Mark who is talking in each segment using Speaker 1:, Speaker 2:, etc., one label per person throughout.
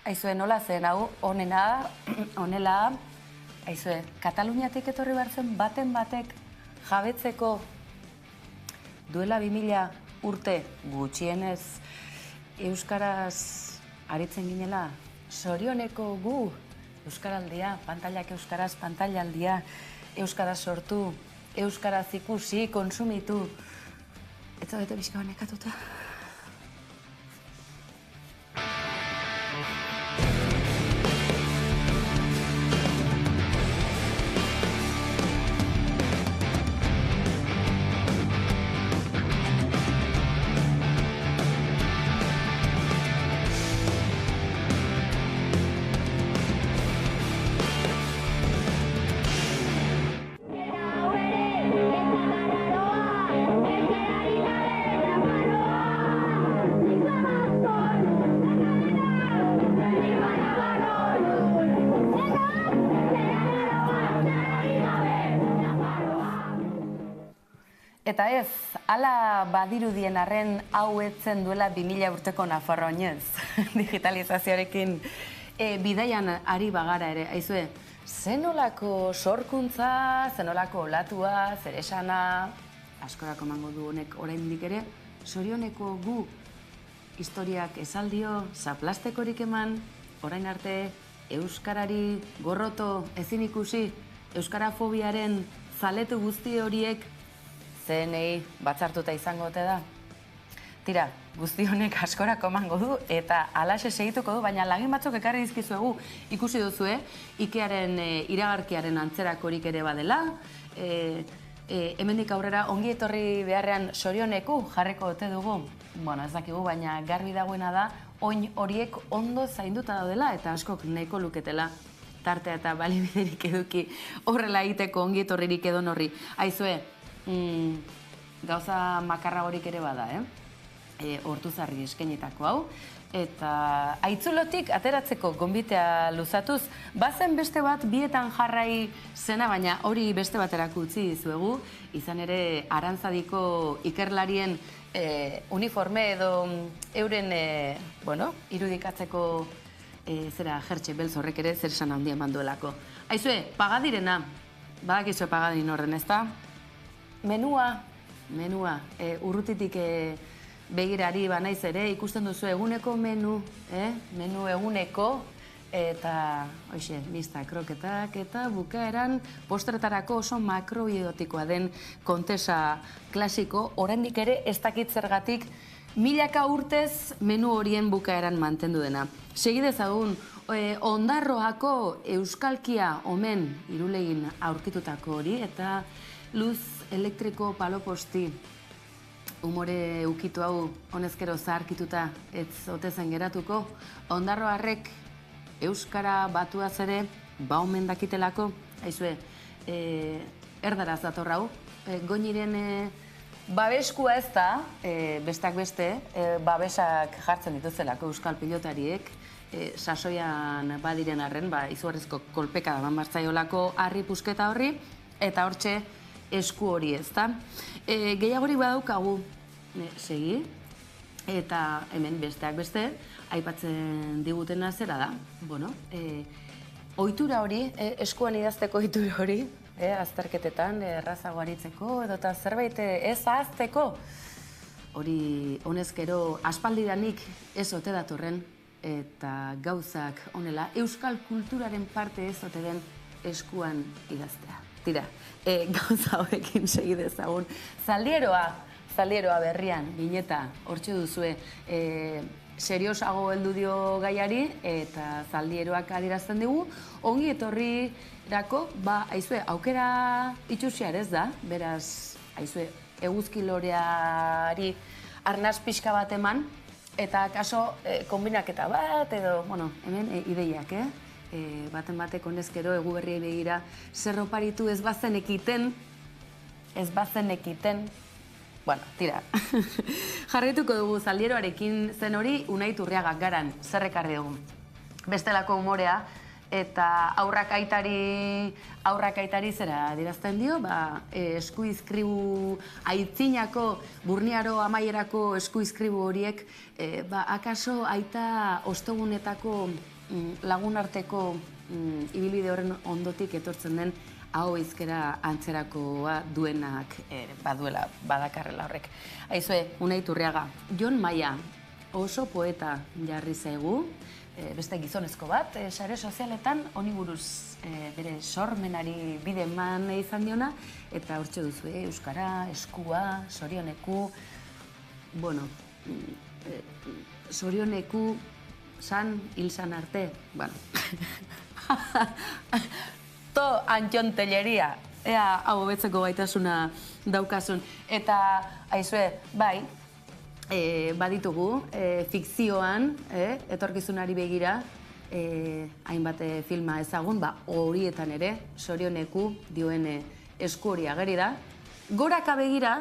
Speaker 1: Aizue, nola zen, hau, honela, aizue, Kataluniatik etorri behar zen baten batek jabetzeko duela 2000 urte gutxienez euskaraz aritzen ginela, sorioneko gu euskaraldia, pantailak euskaraz pantailaldia, euskaraz sortu, euskaraz ikusi, konsumitu. Ez zaudete bizka banekatuta? Eta ez, ala badirudien arren hau etzen duela 2000 urteko Nafarroa oinez, digitalizazioarekin bidaian ari bagara ere. Aizue, zenolako sorkuntza, zenolako olatua, zeresana, askorako emango du honek oraindik ere, sorioneko gu historiak esaldio, zaplastekorik eman, orain arte, euskarari gorroto ezin ikusi, euskarafobiaren zaletu guzti horiek zenei batzartuta izango ote da. Tira, guzti honek askorako emango du eta alaxe segituko du, baina lagin batzuk ekarri dizkizuegu ikusi duzue, Ikearen iragarkiaren antzerakorik ere badela, hemendik aurrera ongi etorri beharrean sorioneku jarriko ote dugu. Bueno, ez dakigu, baina garbi dagoena da, oin horiek ondo zainduta daudela eta askok nahiko luketela tartea eta balibiderik eduki horrela egiteko ongi etorririk edon horri. Aizue, gauza makarra horik ere bada, Hortuzarri eskainitako hau, eta aitzulotik ateratzeko gonbitea luzatuz, bazen beste bat bietan jarrai zena, baina hori beste baterako utzi dizuegu, izan ere Arantzadiko ikerlarien uniforme edo euren, irudikatzeko zera jertxe beltz horrek ere zer esan handia manduelako. Aizue, Pagadirena, badakizue Pagadin horren, ezta? Menua, urrutitik begirari banaiz ere, ikusten duzu eguneko menu eguneko, eta, hoxe, mista kroketak, eta bukaeran postretarako oso makrobiotikoa den kontesa klasiko, oraindik ere ez dakit zergatik milaka urtez menu horien bukaeran mantendu dena. Segidezagun, Ondarroako euskalkia omen Irulegin aurkitutako hori, eta luz elektriko paloposti umore ukitu hau honezkero zaharkituta ez otezen geratuko, Ondarroarrek euskara batuaz ere omen dakitelako, aizue, erdaraz dator hau, goiniren babeskua ez da, bestak beste, babesak jartzen dituztelako euskal pilotariek, sasoian badiren arren, izugarrizko kolpeka da martzaiolako harri pusketa horri, eta hortxe esku hori ez da. Gehiagorik badaukagu segi, eta hemen besteak beste, aipatzen digutena zera da. Bueno, ohitura hori, eskuan idazteko ohitura hori, azterketetan, errazago aritzeko, edota zerbait ez ahazteko, hori honezkero aspaldidanik ez ote datorren, eta gauzak honela, euskal kulturaren parte ez ote den eskuan idaztea. Tira, gauza hoekin segidezagun. Zaldieroa berrian, bineta, hortxe duzue, seriosago heldu dio gaiari, eta zaldieroak adierazten digu, ongi etorrirako, aizue, aukera itxusiar ez da, beraz, aizue, eguzkiloreari arnaz pixka bat eman, eta kaso, kombinaketa bat, edo, hemen ideiak, baten batek honezkero eguberriei begira zer oparitu ez bazen ekiten, bueno, tira, jarrituko dugu zaldieroarekin zen hori Unai Turriagak garan, zer ekarri dugu. Bestelako umorea, eta aurrak aitari zera adierazten dio, eskuizkribu aitzinako, Burniaro amaierako eskuizkribu horiek, akaso aita ostogunetako lagun arteko ibilbide horren ondotik etortzen den hau izkera antzerakoa duenak baduela, badakarrela horrek. Aizue, Unai Turriaga, Jon Maia oso poeta jarri zaigu, beste gizonezko bat, sare sozialetan honi buruz bere sormenari bide eman izan diona, eta hortxe duzu, euskara, eskua, sorioneku, bueno, sorioneku, san, hil san arte, bueno. To Antxon Telleria, ea hau betzeko gaitasuna daukasun. Eta, aizue, bai, baditugu, fikzioan, etorkizunari begira, hainbat filma ezagun, horietan ere, sorioneku dioen esku hori ageri da. Goraka begira,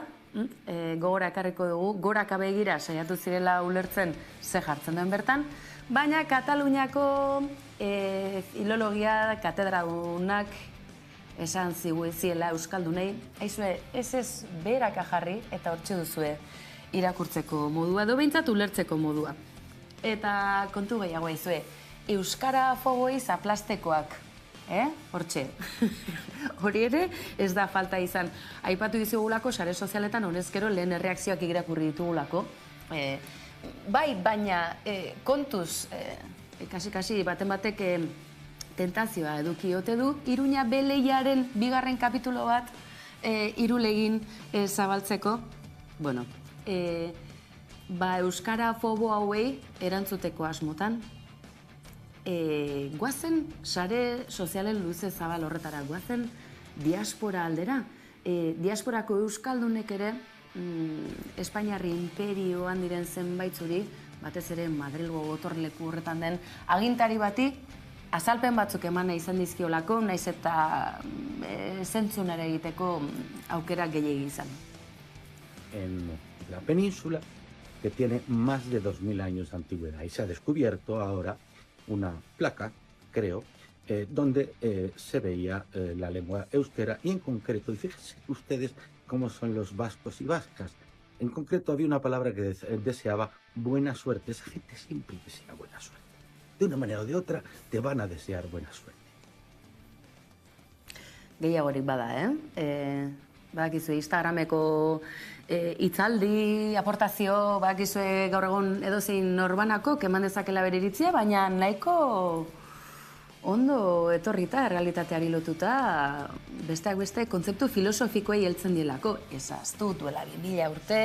Speaker 1: gogora ekarriko dugu, goraka begira saiatu zirela ulertzen ze jartzen duen bertan, baina Kataluniako filologia katedradunak esan ziela euskaldunei, aizue, ez beheraka jarri eta hortxe duzue irakurtzeko modua, edo behintzat ulertzeko modua. Eta kontu gehiago aizue, euskara fogoei zaplastekoak, hortxe. Hori ere ez da falta izan. Aipatu dizugulako sare sozialetan honezkero lehen erreakzioak irakurri ditugulako. Bai, baina kontuz, kasi baten batek tentazioa eduki ote du, Iruña Beleiaren bigarren kapitulo bat Irulegin zabaltzeko. Bueno, euskara fobo hauei erantzuteko asmotan, guazen sare sozialen luze zabal horretara, guazen diaspora aldera. Diasporako euskaldunek ere Espainiarri imperioan diren zenbait zuri, batez ere Madrilgo gotorleku horretan den agintari bati, azalpen batzuk eman izan dizkiolako, naiz eta zentzunera egiteko aukera gehiegi izan.
Speaker 2: En la península, que tiene más de 2000 años de antigüedad, y se ha descubierto ahora una placa, creo, donde se veía la lengua euskera, y en concreto, y fíjense ustedes cómo son los vascos y vascas. En concreto había una palabra que deseaba buena suerte. Esa gente siempre desea buena suerte. De una manera o de otra te van a desear buena suerte.
Speaker 1: Gehiagorik bada, Badakizu, Instagrameko hitzaldi, aportazio, badakizu gaur egun edozein norbanako, eman dezakela bere iritzia, baina nahiko ondo etorrita, errealitateari lotuta, besteak beste, kontzeptu filosofikoei heltzen dielako. Ezaztu, duela 2000 urte,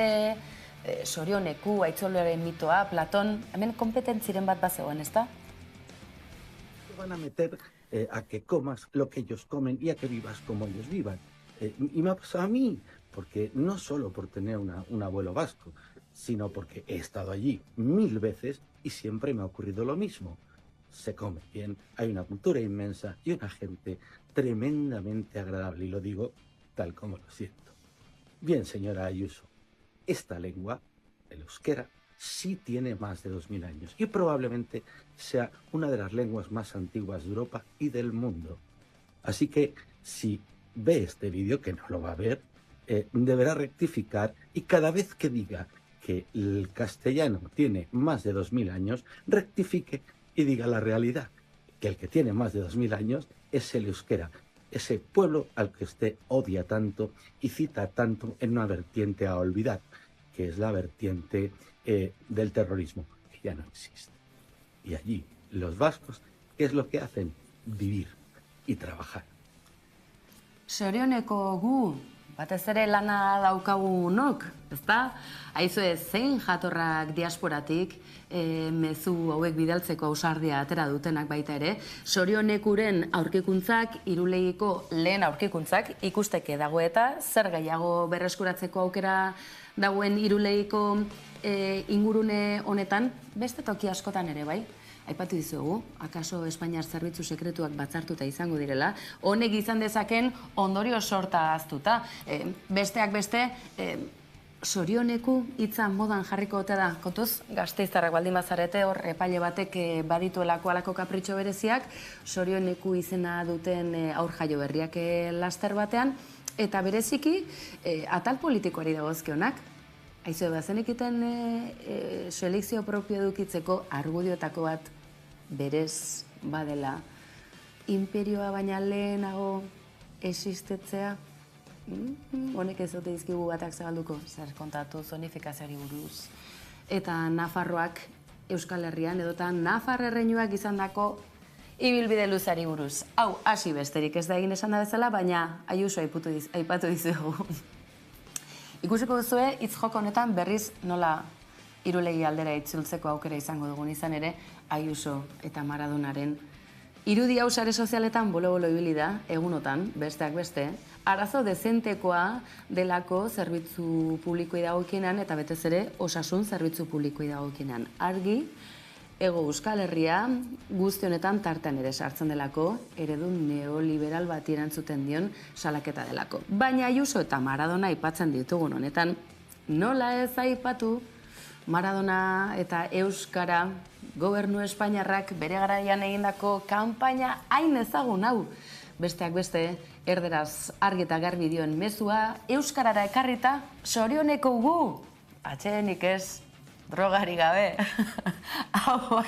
Speaker 1: sorioneku, aitzolaren mitoa, Platon, hemen kompetentziren bat bazegoen, ezta?
Speaker 2: Te van a meter a que comas lo que ellos comen y a que vivas como ellos vivan. Y me ha pasado a mí, porque no solo por tener un abuelo vasco, sino porque he estado allí 1000 veces y siempre me ha ocurrido lo mismo. Se come bien, hay una cultura inmensa y una gente tremendamente agradable, y lo digo tal como lo siento. Bien, señora Ayuso, esta lengua, el euskera, sí tiene más de 2000 años y probablemente sea una de las lenguas más antiguas de Europa y del mundo. Así que si ve este vídeo, que no lo va a ver, deberá rectificar, y cada vez que diga que el castellano tiene más de 2000 años, rectifique y diga la realidad, que el que tiene más de 2000 años es el euskera, ese pueblo al que usted odia tanto y cita tanto en una vertiente a olvidar, que es la vertiente del terrorismo, que ya no existe. Y allí los vascos, ¿qué es lo que hacen? Vivir y trabajar.
Speaker 1: Sorioneko gu, batez ere lana daukagunok, ezta? Aizue, zein jatorrak diasporatik, mezu hauek bidaltzeko ausardia atera dutenak baita ere, sorionekuren aurkikuntzak, Irulegiko lehen aurkikuntzak, ikusteke dago eta zer gehiago berreskuratzeko aukera dagoen Irulegiko ingurune honetan, beste toki askotan ere bai. Aipatu dizugu, akaso Espainiar zerbitzu sekretuak batzartuta izango direla, honek izan dezaken ondorio sorta aztuta. Besteak beste, sorioneku hitza modan jarriko ote da, kontuz, Gasteiztarrak baldin bazarete, hor epaile batek badituelako alako kapritxo bereziak, sorioneku izena duten aur jaio berriak laster batean, eta bereziki atal politikoari dagozkionak. Aizue, bazen ekiten selekzio propio edukitzeko argudioetako bat berez badela imperioa baina lehenago existetzea. Honek ez dute izkigu batak zabalduko, zer kontatu zonifikazioari buruz. Eta Nafarroak Euskal Herrian edota Nafar erreinuak izandako ibilbide luzari buruz. Hau, hasi besterik ez da egin esan da bezala, baina Ayuso aipatu dizuegu. Ikusiko duzue, hitz joko honetan berriz nola Irulegi aldera itzultzeko aukera izango dugun izan ere, Ayuso eta Maradonaren irudi hau sare sozialetan bolo-bolo ibili da, egunotan, besteak beste, arazo dezentekoa delako zerbitzu publikoi dagokienean eta betez ere osasun zerbitzu publikoi dagokienean. Argi, Ego Euskal Herria guzti honetan tartean ere sartzen delako, eredu neoliberal bati erantzuten dion salaketa delako. Baina Ayuso eta Maradona aipatzen ditugun honetan, nola ez aipatu Maradona eta Euskara gobernu Espainiarrak bere garaian egindako kanpaina hain ezagun hau. Besteak beste, erderaz argi eta garbi dioen mezua, Euskarara ekarrita sorioneko gu. Atxedenik ez, drogari gabe. Hau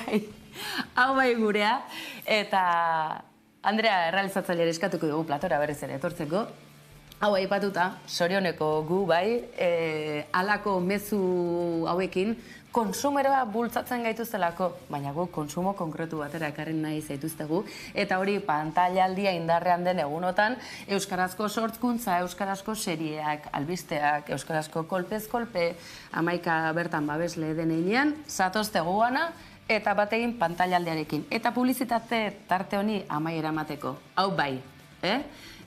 Speaker 1: bai gurea. Eta Andrea errealizatzaileari eskatuko dugu platora berriz ere etortzeko. Hau aipatuta, sorioneko gu bai, halako mezu hauekin, konsumeroa bultzatzen gaituztelako, baina gu konsumo konkretu batera ekarren nahi zaituztegu, eta hori pantailaldia indarrean den egunotan, euskarazko sortzkuntza, euskarazko serieak, albisteak, euskarazko kolpez-kolpe, 11 bertan babesle deneinean, zatozte guana, eta bategin pantailaldiarekin. Eta publizitate tarte honi amaiera emateko. Hau bai,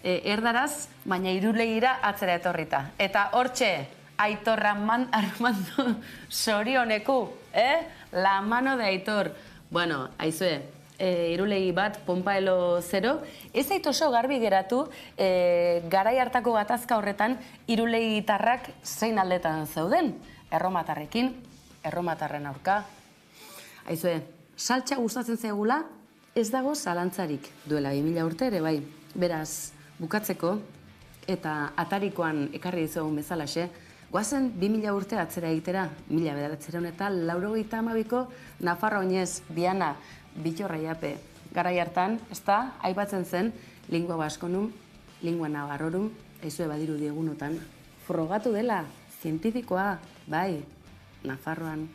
Speaker 1: erdaraz, baina Irulegira atzera etorrita. Eta hortxe, Aitor Armando sorioneku, La mano de Aitor. Bueno, aizue, Irulegi bat, Pompaelo 0. Ez zait oso garbi geratu, garai hartako gatazka horretan, Irulegitarrak zein aldetan zeuden. Erromatarrekin, erromatarren aurka. Aizue, saltxa gustatzen zegula, ez dago zalantzarik duela 2000 urte ere bai. Beraz, bukatzeko, eta atarikoan ekarri dizuegun bezalaxe, goazen 2000 urte atzera egitera, 1982ko Nafarro oinez, Biana, Bitorra jape. Garai hartan, ez da, aipatzen zen, lingua baskonum, lingua navarrorum, aizue badiru diegunotan, frogatu dela, zientifikoa, bai, Nafarroan.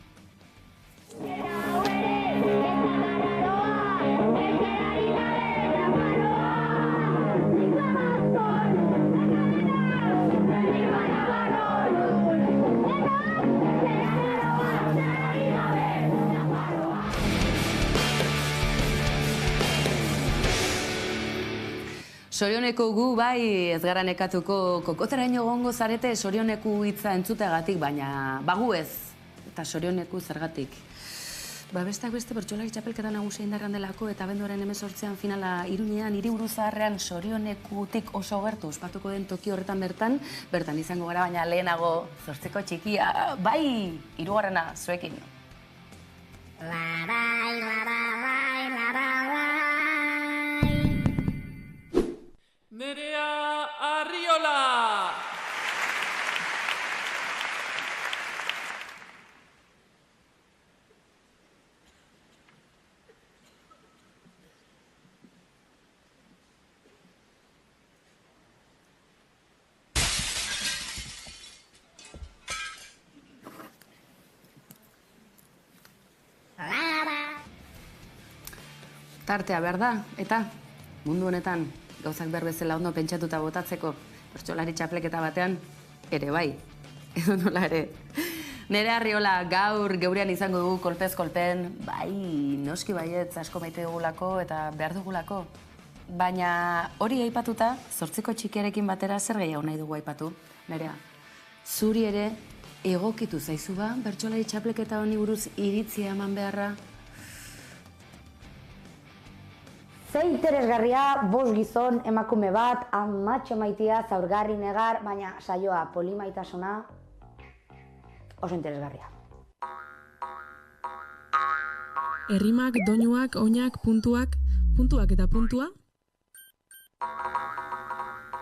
Speaker 1: Sorioneko gu bai ez gara nekatuko kokoteraino gongo zarete sorioneku hitza entzuteagatik, baina bagu ez, eta sorioneku zergatik. Besteak beste bertsolari txapelketa nagusia indarrean delako eta abenduaren 18an finala Iruñean, Hiriburu Zaharrean sorionekutik oso gertu ospatuko den toki horretan bertan izango gara, baina lehenago zortzeko txikia, bai, 3. zuekin. Larai, larai, larai.
Speaker 3: Nerea Arriola!
Speaker 1: Tartea behar da, eta mundu honetan gauzak berbezela ondo pentsatuta botatzeko bertsolari txapleketa batean, ere bai, edo nola ere. Nerea Arriola gaur geurean izango dugu kolpez kolpen, bai, noski baietz asko maite dugulako eta behar dugulako. Baina hori aipatuta, 8 txikiarekin batera zer gehiago nahi dugu aipatu, Nerea. Zuri ere egokitu zaizu ba, bertsolari txapleketa honi buruz iritzia eman beharra?
Speaker 4: Ze interesgarria, 5 gizon, emakume bat, amatxo maitia, zaurgarri negar, baina saioa polimaitasuna oso interesgarria.
Speaker 5: Errimak, doinuak, oinak, puntuak eta puntua?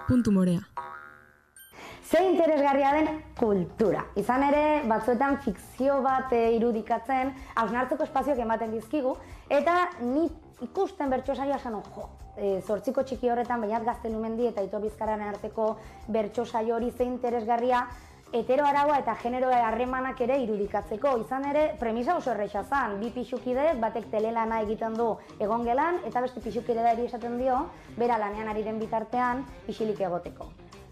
Speaker 5: Puntu morea.
Speaker 4: Ze interesgarria den kultura. Izan ere, batzuetan fikzio bat irudikatzen, hausnartzeko espazioak ematen dizkigu, eta ni ikusten bertsosaioa esan jo, zortziko txiki horretan, Beñat Gaztelumendi eta Aitor Bizkarraren arteko bertsosaio hori ze interesgarria, heteroaraua eta generoa harremanak ere irudikatzeko. Izan ere, premisa oso erresa zen, bi pixukide, batek telelana egiten du egongelan, eta beste pixukidea esaten dio, bera lanean ari den bitartean, isilik egoteko.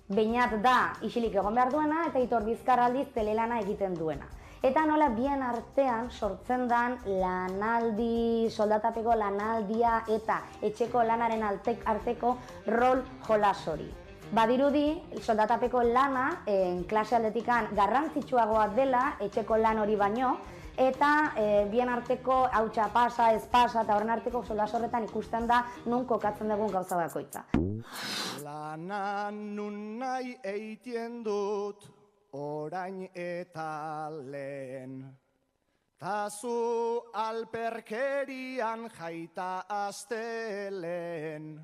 Speaker 4: Beñat da isilik egon behar duena eta Aitor Bizkar aldiz telelana egiten duena. Eta nola bien artean sortzen den lanaldi, soldatapeko lanaldia eta etxeko lanaren arteko rol jolas hori. Badirudi, soldatapeko lana klase aldetikan garrantzitsuagoa dela etxeko lan hori baino, eta bien arteko hautsa pasa, ez pasa eta horren arteko solas horretan ikusten da nun kokatzen dugun gauza bakoitza.
Speaker 6: Lanan nun nahi eitien dut orain eta lehen, ta zu alperkerian jaita astelen.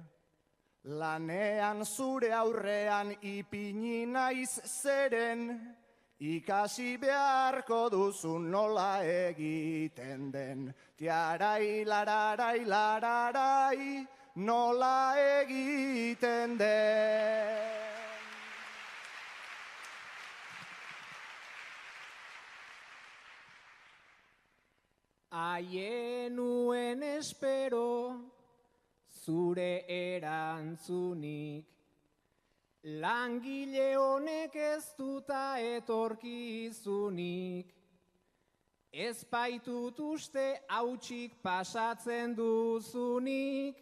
Speaker 6: Lanean zure aurrean ipini naiz zeren, ikasi beharko duzu nola egiten den. Tiarai, lararai, lararai, nola egiten den.
Speaker 3: Aienuen espero zure erantzunik, langile honek ez duta etorkizunik, ez baitut uste hautsik pasatzen duzunik,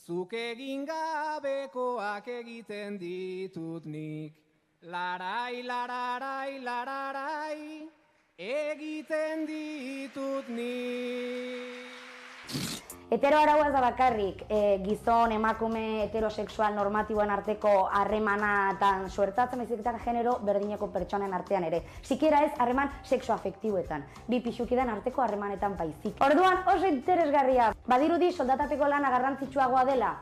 Speaker 3: zuk egin gabekoak egiten ditut nik. Larai, lararai, lararai, egiten ditut nik.
Speaker 4: Heteroaraua ez da bakarrik, gizon, emakume, heterosexual, normatiboen arteko harremanatan suertatzen, baizik eta genero berdineko pertsonen artean ere. Sikiera ez harreman sexoafektiboetan, bi pixukiden arteko harremanetan baizik. Orduan oso interesgarria, badirudi soldatapeko lana garrantzitsuagoa dela.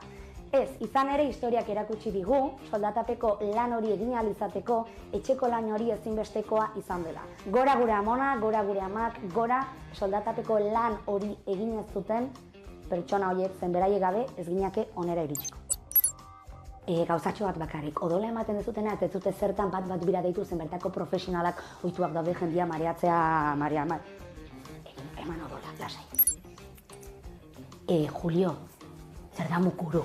Speaker 4: Ez, izan ere historiak erakutsi digu, soldatapeko lan hori egin ahal izateko, etxeko lan hori ezinbestekoa izan dela. Gora gure amona, gora gure amak, gora soldatapeko lan hori egin ez zuten, pertsona horiek zenberaiek gabe ez ginake onera iritsiko. Gauzatxo bat bakarrik, odola ematen dezutena eta ez dute zertan bat bira deitu zen bertako profesionalak ohituak daude jendia mareatzea, eman odola, lasai. Julio, zer da mukuru?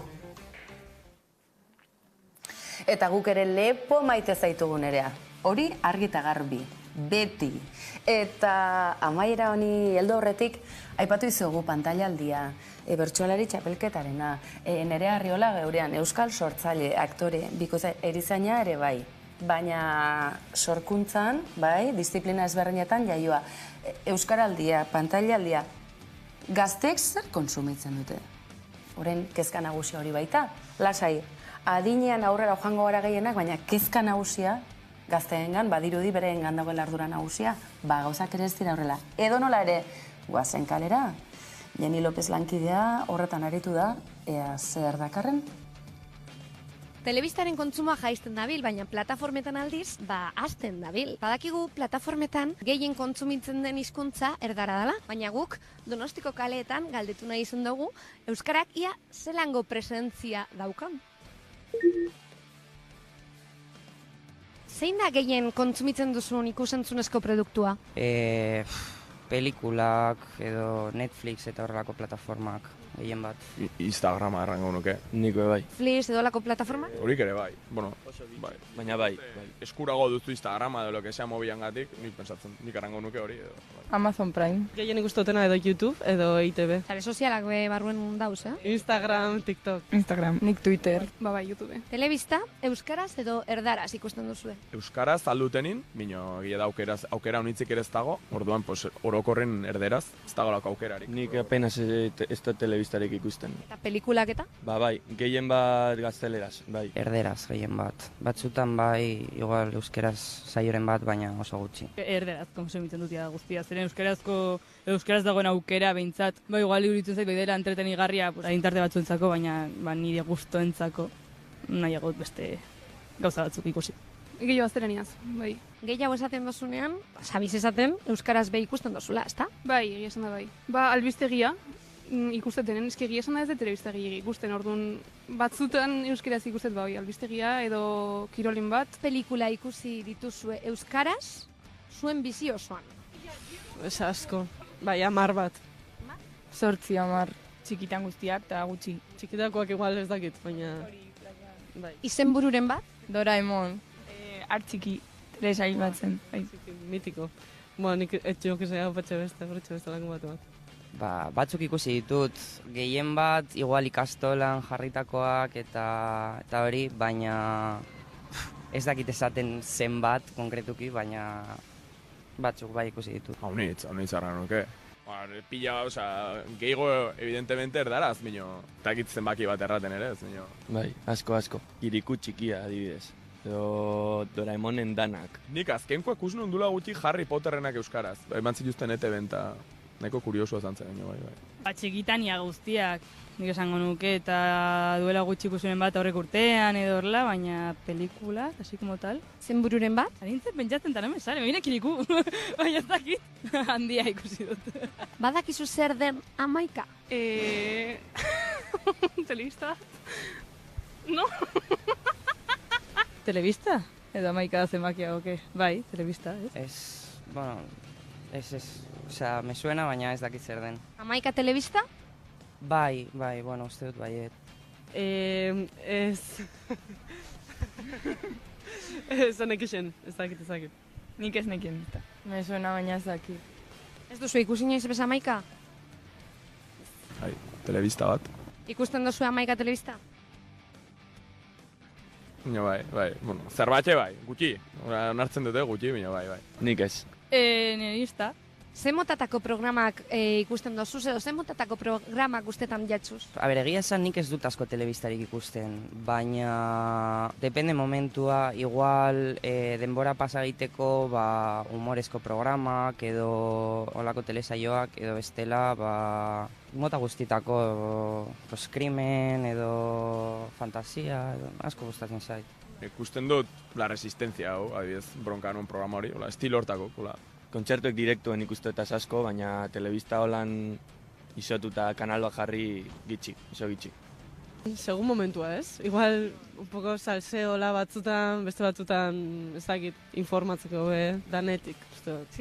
Speaker 1: Eta guk ere lepo maite zaitugu nerea. Hori argi eta garbi, beti. Eta amaiera honi heldu horretik, aipatu izugu pantailaldia, bertsolari txapelketarena, Nerea Arriola geurean, euskal sortzaile, aktore, bikoitza erizaina ere bai. Baina sorkuntzan, bai, disiplina ezberdinetan jaioa. Euskaraldia, pantailaldia, gazteek zer kontsumitzen dute? Horren kezka nagusia hori baita. Lasai, adinean aurrera joango gara gehienak, baina kezka nagusia gazteengan, badirudi bereengan dagoela ardura nagusia, gauzak ere ez dira horrela. Edo nola ere, guazen kalera, Jenny López lankidea horretan aritu da, ea zer dakarren?
Speaker 7: Telebistaren kontsumoa jaisten dabil, baina plataformetan aldiz, hasten dabil. Badakigu plataformetan gehien kontsumitzen den hizkuntza erdara dela, baina guk Donostiko kaleetan galdetu nahi izan dugu, euskarak ia zelango presentzia daukan. Zein da gehien kontsumitzen duzun ikusentzunezko produktua?
Speaker 8: Pelikulak edo Netflix eta horrelako plataformak gehien bat.
Speaker 9: Instagrama errango nuke.
Speaker 10: Niko bai.
Speaker 7: Netflix edo lako plataforma?
Speaker 9: Horik ere bai. Bueno, bai.
Speaker 10: Baina bai.
Speaker 9: Eskurago duzu Instagrama edo lo que sea mobilangatik, nik pensatzen, nik errango nuke hori edo.
Speaker 5: Amazon Prime. Gehien ikustotena edo YouTube edo ITV.
Speaker 7: Sare sozialak barruen dauz,
Speaker 5: Instagram, TikTok. Instagram, nik Twitter. Bai, YouTube.
Speaker 7: Telebista, euskaraz edo erdaraz ikusten duzue?
Speaker 9: Euskaraz aldutenin, bino gila da aukera honitzik ere ez dago, orduan orokorren erderaz, ez dago lako aukerarik.
Speaker 10: Nik apenas ez da telebistarik ikusten.
Speaker 7: Eta pelikulak eta?
Speaker 10: Bai, gehien bat gazteleraz, bai.
Speaker 8: Erderaz gehien bat. Batzutan bai, igual euskeraz saioren bat, baina oso gutxi.
Speaker 5: Erderaz konsumitzen dut guztia, zeren euskaraz dagoen aukera behintzat. Bai, igual iruditzen zait, bai dela entretenigarria, adintarte batzuentzako, baina nire gustoentzako nahiagot beste gauza batzuk ikusi.
Speaker 11: gehiago gaztelaniaz, bai.
Speaker 7: Gehiago esaten dozunean, sabiz esaten, euskaraz be ikusten dozula, ezta?
Speaker 11: Bai, egia esan da bai. Ba, albistegia ikusteten, eski egia esan da ez da telebistegi ikusten, orduan batzutan euskaraz ikustet bai, albistegia edo kirolin bat.
Speaker 7: Pelikula ikusi dituzue euskaraz, zuen bizi osoan.
Speaker 12: Ez asko, bai, 10 bat. 8, 10. Txikitan guztiak eta gutxi. Txikitakoak igual ez dakit, baina... Bai.
Speaker 7: Izenbururen bat?
Speaker 12: Doraemon. Artxiki, Teresa batzen. Bai. Mitiko. Nik etxeok izan hau patxe beste lako bat.
Speaker 8: Batzuk ikusi ditut, gehien bat, igual ikastolan jarritakoak eta hori, baina ez dakit esaten zenbat konkretuki, baina batzuk bai ikusi ditut.
Speaker 9: Haunitz arra nuke. Pila, gehiago evidentemente erdaraz, mino. Takit zenbaki bat erraten ere, ez, mino.
Speaker 10: Bai, asko. Iriku txikia, adibidez. Edo Doraemonen danak.
Speaker 9: Nik azkenko ikus nundula gutxi Harry Potterrenak euskaraz. Eman zituzten ETV-en eta nahiko kuriosua zantzen, bai.
Speaker 5: Txikitania guztiak, nik esango nuke, eta duela gutxi ikusunen bat aurrek urtean edo horrela, baina pelikula, así como tal.
Speaker 7: Zenbururen bat?
Speaker 5: Arintzen pentsatzen eta me sale, mira kiriku, baina ez dakit, handia ikusi dut.
Speaker 7: Badakizu zer den 11?
Speaker 11: Telebista? No?
Speaker 5: Telebista? Edo 11 zenbakia, oke. Bai, telebista, ez?
Speaker 8: Ez. Osea, me suena, baina ez dakit zer den.
Speaker 7: 11 telebista?
Speaker 8: Bai, bueno, uste dut baiet.
Speaker 12: Ez... Ez nekixen, ez dakit.
Speaker 5: Nik ez nekien. Me suena, baina ez dakit.
Speaker 7: Ez duzu ikusi nioiz bez 11?
Speaker 9: Bai, telebista bat.
Speaker 7: Ikusten duzu 11 telebista?
Speaker 9: Bai, bueno, zerbatxe bai, gutxi. Onartzen dute gutxi, bai.
Speaker 10: Nik ez.
Speaker 5: Nerista.
Speaker 7: Ze motatako programak ikusten dozuz, edo ze motatako programak ustetan jatzuz?
Speaker 8: Egia esan nik ez dut asko telebistarik ikusten, baina depende momentua, igual denbora pasa egiteko humorezko programak edo olako telesaioak edo bestela, mota guztitako krimen edo fantasia, asko gustatzen zait.
Speaker 9: Ikusten dut La Resistencia, adibidez, bronkan un programa hori, estilo hortako.
Speaker 10: Kontzertuek direktuen ikustu eta asko, baina telebista holan isotuta kanalua jarri iso gitxi.
Speaker 12: Segun momentua, ez? Igual, un poco salseola batzutan, beste batzutan, ez dakit, informatzeko danetik.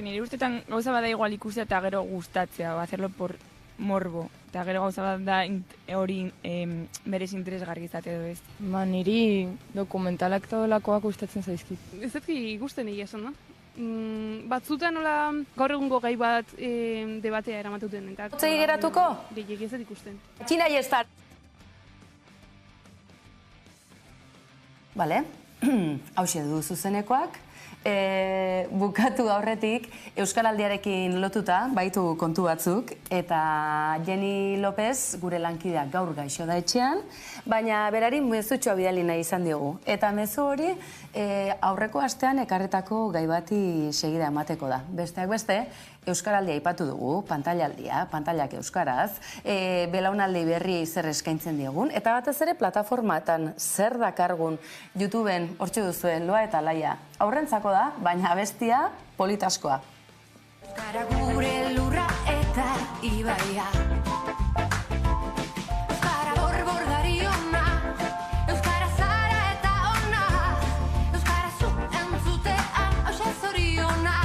Speaker 5: Nire ustetan gauza bada igual ikustea eta gero gustatzea, hacerlo por morbo. Eta gero gauza bat da hori berez interesgarri izate edo ez.
Speaker 12: Niri dokumentalak eta dolakoak gustatzen zaizkit.
Speaker 11: Ez ezki ikusten egia esan da. Batzutan nola gaur egungo gai bat debatea eramatuten.
Speaker 1: Otzegi geratuko?
Speaker 11: Gehiagik ez ikusten.
Speaker 1: Txina estar. Bale, hauxe du zuzenekoak. Bukatu aurretik Euskaraldiarekin lotuta baitu kontu batzuk eta Jenny López gure lankideak gaur gaixo da etxean, baina berari mezutxoa bidali nahi izan diogu. Eta mezu hori aurreko astean ekarretako gai bati segida emateko da. Besteak beste, Euskaraldia aipatu dugu, pantailak euskaraz, belaunaldi berri zer eskaintzen diogun, eta batez ere plataformatan zer dakargun YouTubeen hortxe duzuen Loa eta Laia. Aurrentzako da, baina abestia politaskoa.
Speaker 13: Euskara gure lurra eta ibaia. Euskara borbordari ona, Euskara zara eta ona, Euskara zu entzutean hauxe zoriona.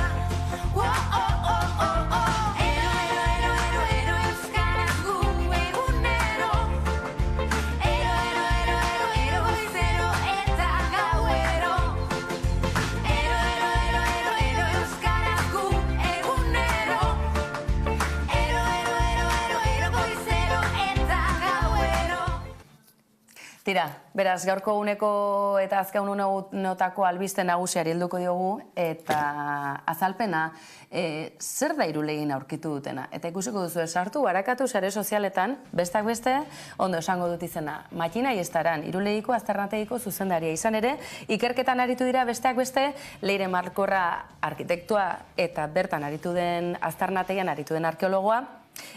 Speaker 1: Tira, beraz, gaurko uneko eta azken unotako albiste nagusiari helduko diogu, eta azalpena zer da Irulegin aurkitu dutena. Eta ikusiko duzu sartu, barakatu sare sozialetan, bestak beste, ondo esango dut izena, Makina Iestaran, Irulegiko aztarnategiko zuzendaria izan ere, ikerketan aritu dira besteak beste, Leire Markorra arkitektua eta bertan aritu den aztarnategian aritu den arkeologoa,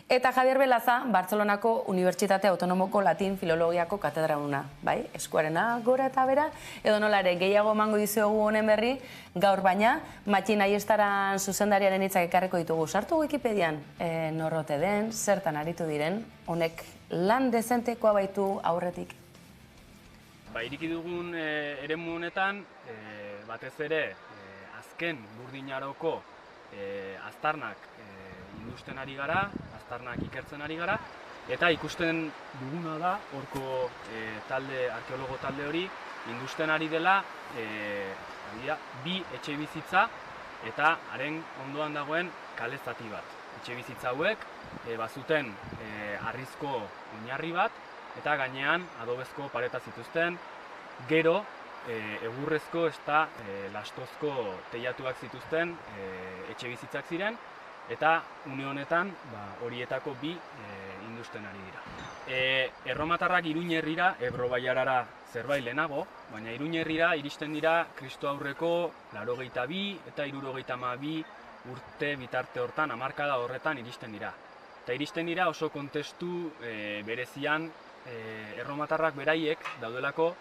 Speaker 1: Eta Javier Belaza, Bartzelonako Unibertsitate Autonomoko Latin Filologiako katedraduna, bai? Eskuarena gora eta bera, edo nola ere gehiago emango dizuegu honen berri, gaur baina, Matxin Aiestaran zuzendariaren hitzak ekarriko ditugu. Sartu Wikipedian norrote den, zertan aritu diren, honek lan dezentekoa baitu aurretik.
Speaker 14: Iriki dugun eremu honetan, batez ere, azken Burdinaroko aztarnak industen ari gara, aztarnak ikertzen ari gara, eta ikusten duguna da, horko arkeologo talde hori, industen ari dela bi etxe bizitza eta haren ondoan dagoen kale zati bat. Etxe bizitza hauek bazuten harrizko oinarri bat, eta gainean adobezko pareta zituzten, gero egurrezko eta lastozko teilatuak zituzten etxe bizitzak ziren, eta une honetan horietako bi industen ari dira. Erromatarrak Iruñerrira, Ebro bailarara zerbait lehenago, baina Iruñerrira iristen dira Kristo aurreko 82 eta 72 urte bitarte hortan, hamarkada horretan iristen dira. Eta iristen dira oso kontestu berezian erromatarrak beraiek daudelako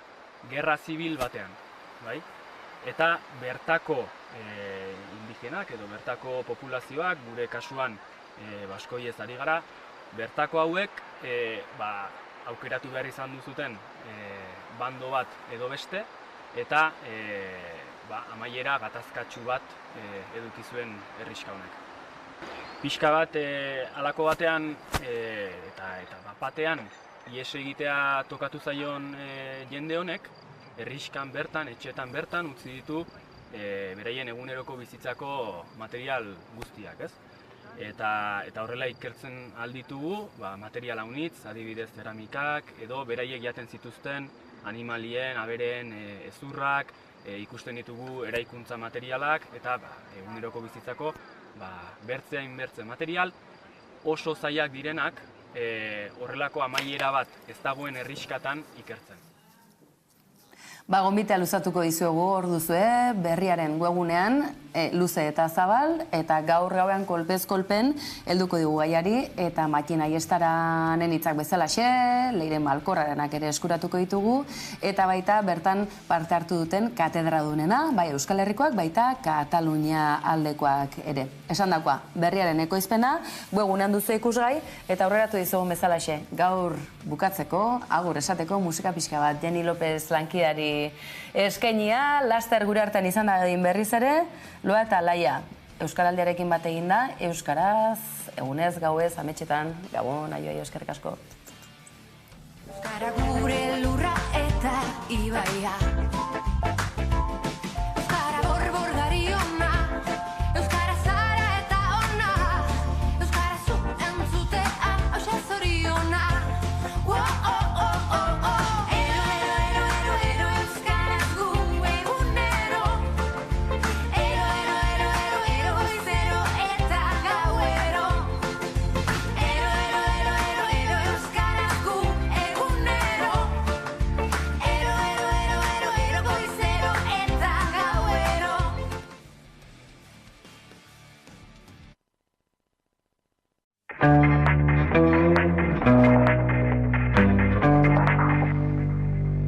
Speaker 14: gerra zibil batean, bai? Eta bertako indigenak edo bertako populazioak, gure kasuan baskoiez ari gara, bertako hauek aukeratu behar izan duzuten bando bat edo beste, eta amaiera gatazkatsu bat eduki zuen herrixka honek. Pixka bat halako batean eta batean ihes egitea tokatu zaion jende honek, herrixkan bertan, etxetan bertan utzi ditu beraien eguneroko bizitzako material guztiak, ez? Eta horrela ikertzen alditugu, material haunitz, adibidez zeramikak, edo beraiek jaten zituzten animalien, abereen ezurrak, ikusten ditugu eraikuntza materialak, eta eguneroko bizitzako bertzeain bertze material oso zailak direnak, horrelako amaiera bat ez dagoen herrixkatan ikertzen.
Speaker 1: Gonbitea luzatuko dizuegu hor duzue, berriaren webgunean, luze eta zabal, eta gaur gauean kolpez kolpen, helduko digu gaiari, eta Matxin Aiestaranen hitzak bezalaxe, Leire Malkorrarenak ere eskuratuko ditugu, eta baita bertan parte hartu duten katedradunena, bai Euskal Herrikoak, baita Katalunia aldekoak ere. Esandakoa, berriaren ekoizpena, webgunean duzu ikusgai, eta aurreratu dizugun bezalaxe, gaur bukatzeko, agur esateko musika pixka bat, Jenny López lankidari eskainia, laster gure hartan izan da egin berriz ere, Loa eta Laia, Euskaraldiarekin bat egin da, euskaraz, egunez, gauez, ametxetan, gabon, aio, eskerrik asko.
Speaker 13: Euskara gure lurra eta ibaia.